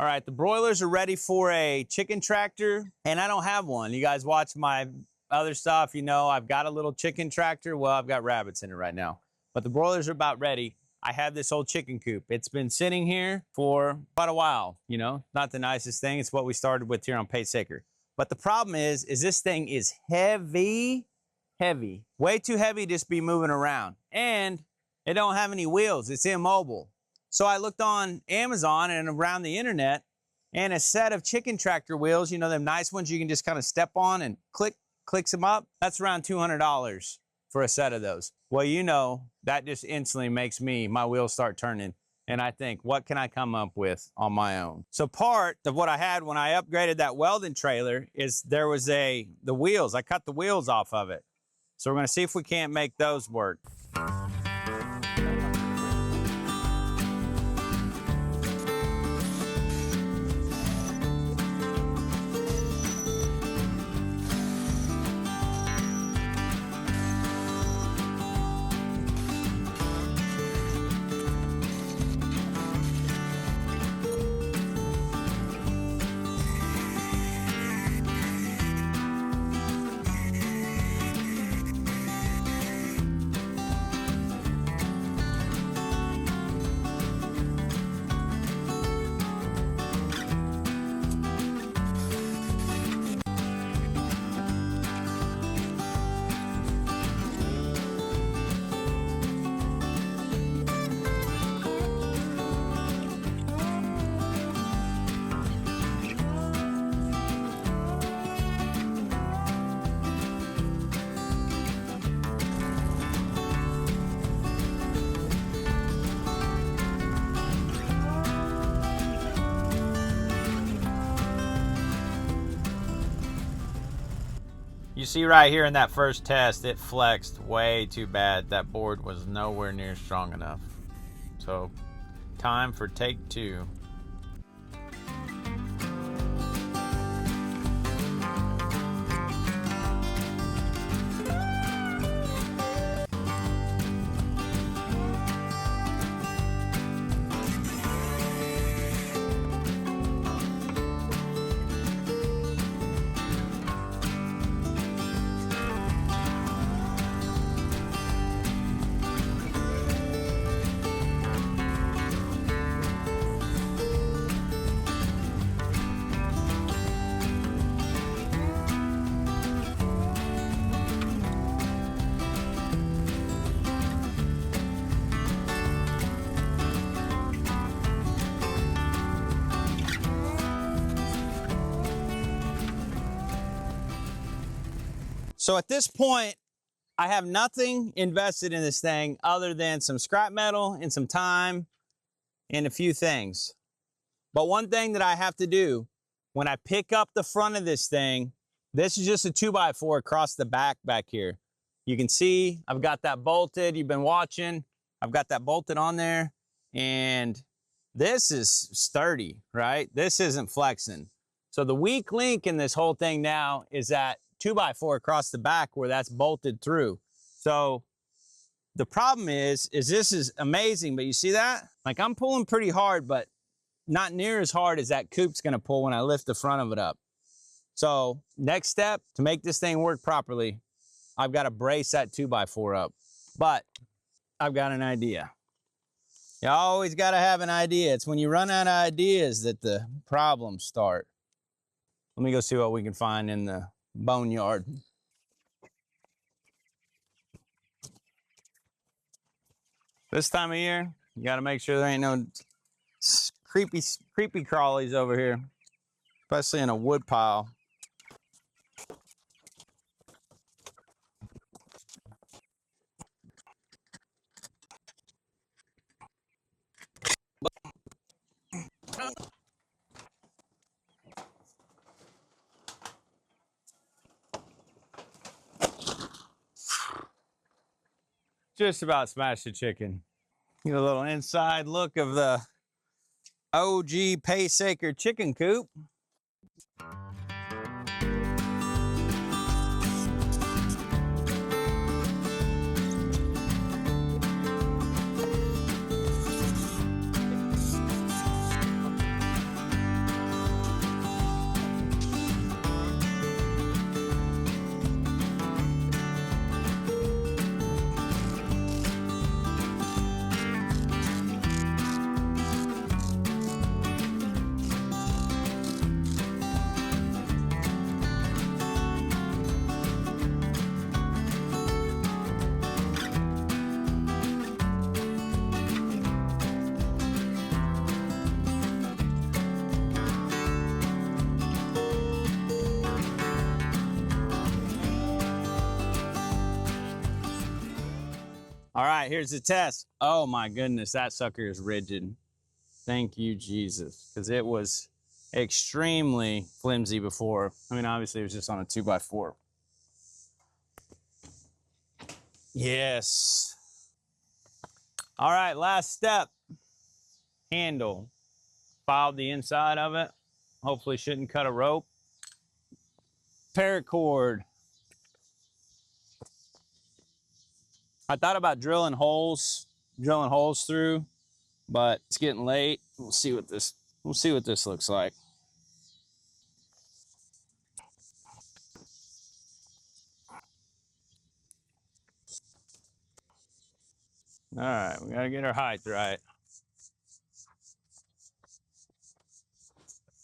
All right, the broilers are ready for a chicken tractor, and I don't have one. You guys watch my other stuff, you know I've got a little chicken tractor. Well, I've got rabbits in it right now. But the broilers are about ready. I have this old chicken coop. It's been sitting here for quite a while, you know. Not the nicest thing. It's what we started with here on Acre. But the problem is this thing is heavy. Way too heavy to just be moving around. And it don't have any wheels. It's immobile. So I looked on Amazon and around the internet, and a set of chicken tractor wheels, you know, them nice ones you can just kind of step on and clicks them up. That's around $200 for a set of those. Well, you know, that just instantly makes my wheels start turning. And I think, what can I come up with on my own? So part of what I had when I upgraded that welded trailer is there was the wheels. I cut the wheels off of it. So we're gonna see if we can't make those work. You see right here in that first test, it flexed way too bad. That board was nowhere near strong enough. So, time for take two. So at this point, I have nothing invested in this thing other than some scrap metal and some time and a few things. But one thing that I have to do when I pick up the front of this thing, this is just a 2x4 across the back here. You can see I've got that bolted. You've been watching. I've got that bolted on there. And this is sturdy, right? This isn't flexing. So the weak link in this whole thing now is that 2x4 across the back where that's bolted through. So the problem is this is amazing, but you see that? Like, I'm pulling pretty hard, but not near as hard as that coop's gonna pull when I lift the front of it up. So next step, to make this thing work properly, I've got to brace that 2x4 up. But I've got an idea. You always got to have an idea. It's when you run out of ideas that the problems start. Let me go see what we can find in the boneyard. This time of year, you got to make sure there ain't no creepy crawlies over here, especially in a wood pile. Just about smashed the chicken. Get a little inside look of the OG Acre chicken coop. All right, here's the test. Oh my goodness, that sucker is rigid. Thank you, Jesus, because it was extremely flimsy before. I mean, obviously it was just on a 2x4. Yes. All right, last step. Handle. Filed the inside of it. Hopefully shouldn't cut a rope. Paracord. I thought about drilling holes through, but it's getting late. We'll see what this looks like. All right, we gotta get our height right.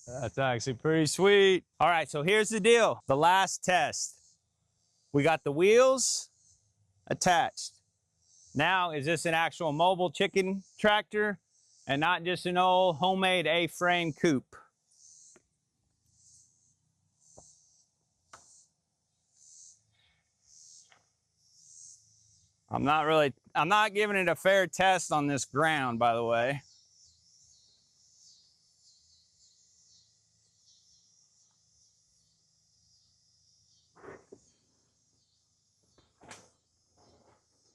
That's actually pretty sweet. All right, so here's the deal. The last test. We got the wheels attached. Now, is this an actual mobile chicken tractor and not just an old homemade A-frame Coop? I'm not giving it a fair test on this ground, by the way.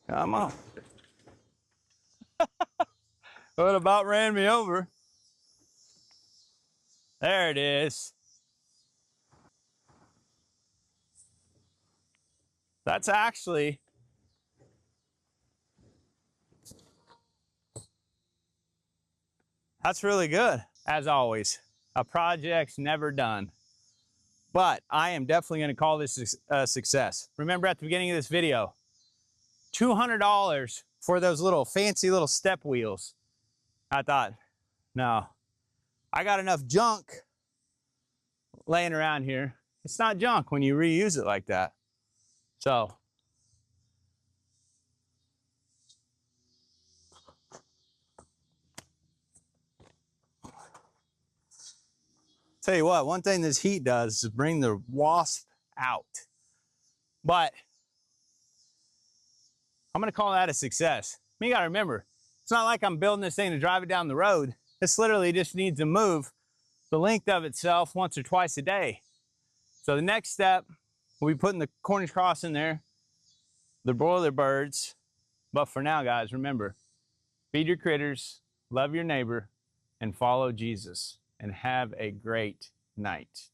Come on. Well, it about ran me over. There it is. That's really good. As always, a project's never done. But I am definitely gonna call this a success. Remember at the beginning of this video, $200 for those little fancy little step wheels. I thought, no, I got enough junk laying around here. It's not junk when you reuse it like that. So, tell you what, one thing this heat does is bring the wasp out. But I'm gonna call that a success. You gotta remember, it's not like I'm building this thing to drive it down the road. This literally just needs to move the length of itself once or twice a day. So the next step, we'll be putting the Cornish Cross in there, the broiler birds. But for now, guys, remember, feed your critters, love your neighbor, and follow Jesus. And have a great night.